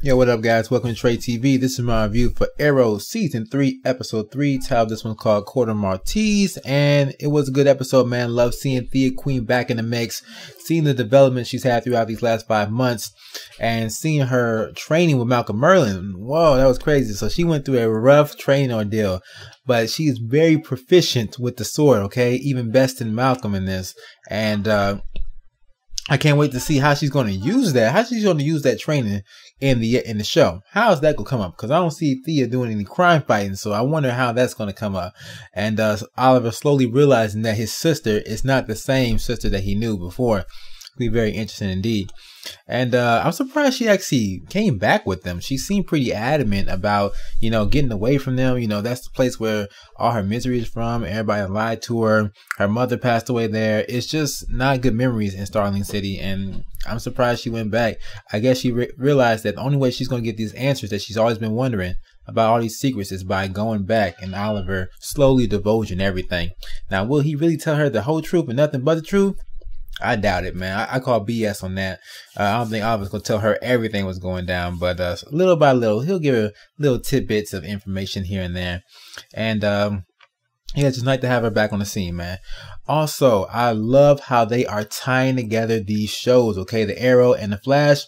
Yo, what up, guys? Welcome to Trade TV. This is my review for Arrow Season 3, Episode 3. Title this one called Corto Maltese, and it was a good episode, man. Love seeing Thea Queen back in the mix, seeing the development she's had throughout these last 5 months, and seeing her training with Merlyn. Whoa, that was crazy. So she went through a rough training ordeal, but she is very proficient with the sword, okay? Even best than Malcolm in this. And I can't wait to see how she's going to use that. How she's going to use that training in the show. How is that going to come up? Because I don't see Thea doing any crime fighting, so I wonder how that's going to come up. And Oliver slowly realizing that his sister is not the same sister that he knew before. It'll be very interesting indeed. And I'm surprised she actually came back with them. She seemed pretty adamant about, getting away from them. That's the place where all her misery is from. Everybody lied to her. Her mother passed away there. It's just not good memories in Starling City. And I'm surprised she went back. I guess she realized that the only way she's going to get these answers that she's always been wondering about all these secrets is by going back and Oliver slowly divulging everything. Now, will he really tell her the whole truth and nothing but the truth? I doubt it, man. I call BS on that. I don't think Oliver's going to tell her everything was going down, but little by little, he'll give her little tidbits of information here and there. And yeah, just nice to have her back on the scene, man. Also, I love how they are tying together these shows, okay? The Arrow and the Flash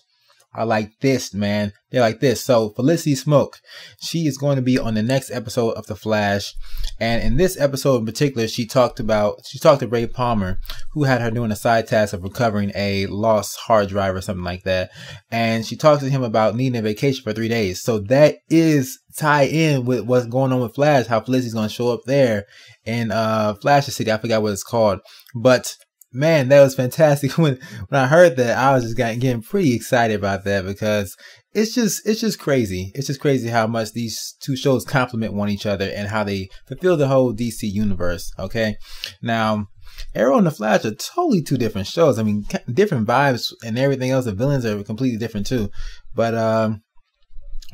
are like this, man. They're like this. So Felicity Smoke, she is going to be on the next episode of The Flash. And in this episode in particular, she talked to Ray Palmer, who had her doing a side task of recovering a lost hard drive or something like that. And she talked to him about needing a vacation for 3 days. So that is tie in with what's going on with Flash, how Felicity's going to show up there in Flash City. I forgot what it's called. But man, that was fantastic. When I heard that, I was just getting pretty excited about that, because it's just crazy. It's just crazy how much these two shows complement one each other and how they fulfill the whole DC universe. Okay, now Arrow and the Flash are totally two different shows. I mean, different vibes and everything else. The villains are completely different too, but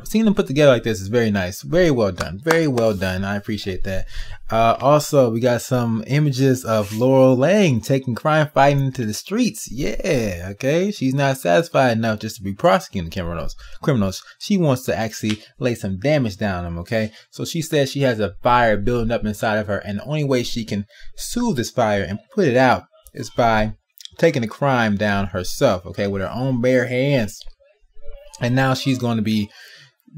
seeing them put together like this is very nice. Very well done. Very well done. I appreciate that. Also, we got some images of Laurel Lang taking crime fighting to the streets. Yeah, okay. She's not satisfied enough just to be prosecuting criminals. She wants to actually lay some damage down on them, okay? So she says she has a fire building up inside of her, and the only way she can soothe this fire and put it out is by taking the crime down herself, okay, with her own bare hands. And now she's going to be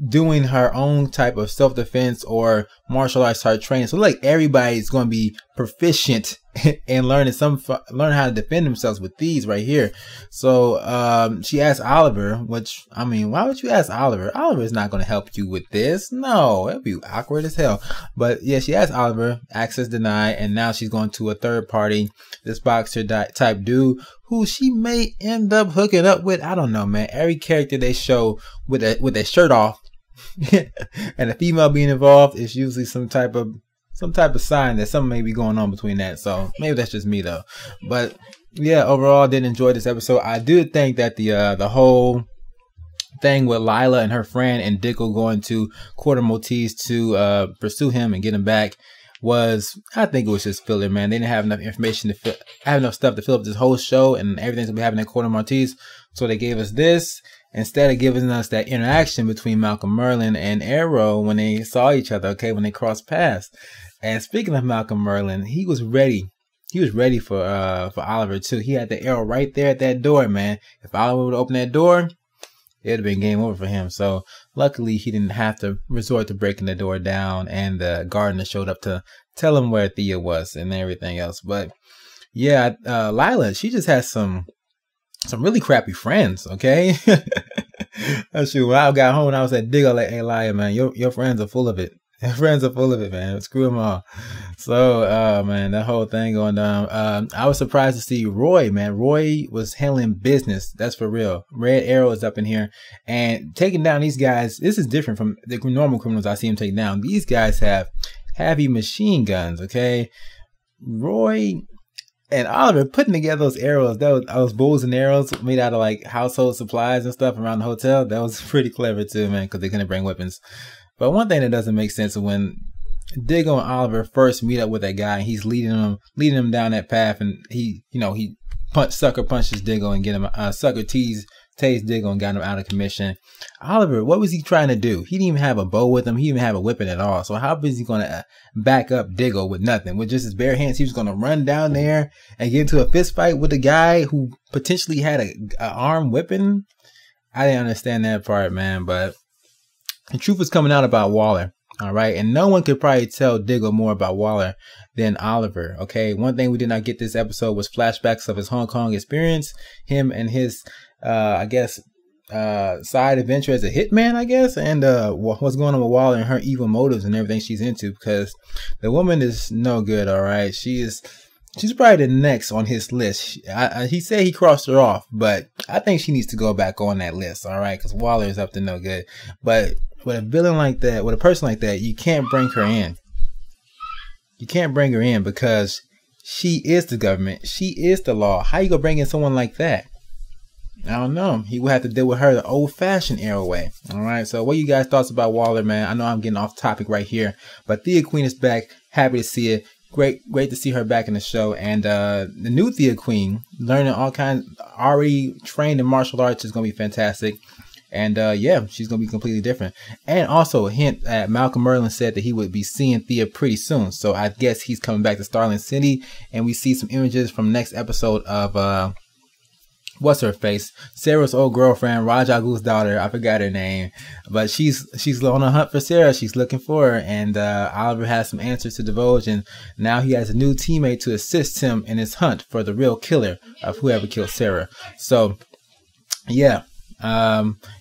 doing her own type of self-defense or martial arts type training. So like everybody's going to be proficient in learning how to defend themselves with these right here. So she asked Oliver, which, I mean, why would you ask Oliver? Oliver is not going to help you with this. No, it'd be awkward as hell. But yeah, she asked Oliver, access denied, and now she's going to a third party, this boxer type dude who she may end up hooking up with. I don't know, man. Every character they show with their shirt off and a female being involved is usually some type of sign that something may be going on between that. So maybe that's just me though. But yeah, overall, I did enjoy this episode. I do think that the whole thing with Lila and her friend and Dickel going to Corto Maltese to pursue him and get him back I think it was just filler, man. They didn't have enough information have enough stuff to fill up this whole show, and everything's gonna be happening at Corto Maltese. So they gave us this instead of giving us that interaction between Merlyn and Arrow when they saw each other, okay, when they crossed paths. And speaking of Merlyn, he was ready. He was ready for Oliver too. He had the arrow right there at that door, man. If Oliver would open that door, it'd have been game over for him. So luckily he didn't have to resort to breaking the door down, and the gardener showed up to tell him where Thea was and everything else. But yeah, Lila, she just has some really crappy friends, okay? Shoot, when I got home and I was at Diggle, like, hey Lila, man, your friends are full of it. Your friends are full of it, man. Screw them all. So, man, that whole thing going down. I was surprised to see Roy, man. Roy was handling business. That's for real. Red Arrow is up in here and taking down these guys. This is different from the normal criminals I see him take down. These guys have heavy machine guns, okay? Roy and Oliver putting together those arrows, those bows and arrows made out of like household supplies and stuff around the hotel. That was pretty clever too, man, because they couldn't bring weapons. But one thing that doesn't make sense is when Diggle and Oliver first meet up with that guy, and he's leading them down that path, and he sucker punches Diggle and get him sucker tease tased Diggle and got him out of commission. Oliver, what was he trying to do? He didn't even have a bow with him. He didn't even have a weapon at all. So how is he going to back up Diggle with nothing? With just his bare hands, he was going to run down there and get into a fist fight with a guy who potentially had a armed weapon? I didn't understand that part, man. But the truth is coming out about Waller. All right. And no one could probably tell Diggle more about Waller than Oliver. OK, one thing we did not get this episode was flashbacks of his Hong Kong experience, him and his, I guess, side adventure as a hitman, I guess, and what's going on with Waller and her evil motives and everything she's into, because the woman is no good. All right. She's probably the next on his list. He said he crossed her off, but I think she needs to go back on that list. All right. Because Waller is up to no good. But with a villain like that, with a person like that, you can't bring her in. You can't bring her in because she is the government. She is the law. How you gonna bring in someone like that? I don't know. He would have to deal with her the old-fashioned era way. All right. So what you guys thoughts about Waller, man? I know I'm getting off topic right here, but Thea Queen is back. Happy to see it. Great to see her back in the show. And the new Thea Queen, learning all kinds, already trained in martial arts, is gonna be fantastic. And yeah, she's going to be completely different. And also a hint that Malcolm Merlyn said that he would be seeing Thea pretty soon. So I guess he's coming back to Starling City. And we see some images from next episode of, what's her face? Sarah's old girlfriend, Rajagu's daughter. I forgot her name. But she's on a hunt for Sarah. She's looking for her. And Oliver has some answers to divulge. And now he has a new teammate to assist him in his hunt for the real killer of whoever killed Sarah. So, yeah.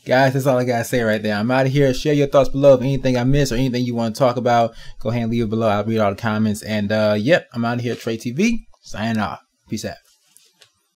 Guys, that's all I gotta say right there. I'm out of here. Share your thoughts below. If anything I missed or anything you want to talk about, go ahead and leave it below. I'll read all the comments. And yep, I'm out of here. Trey TV signing off. Peace out.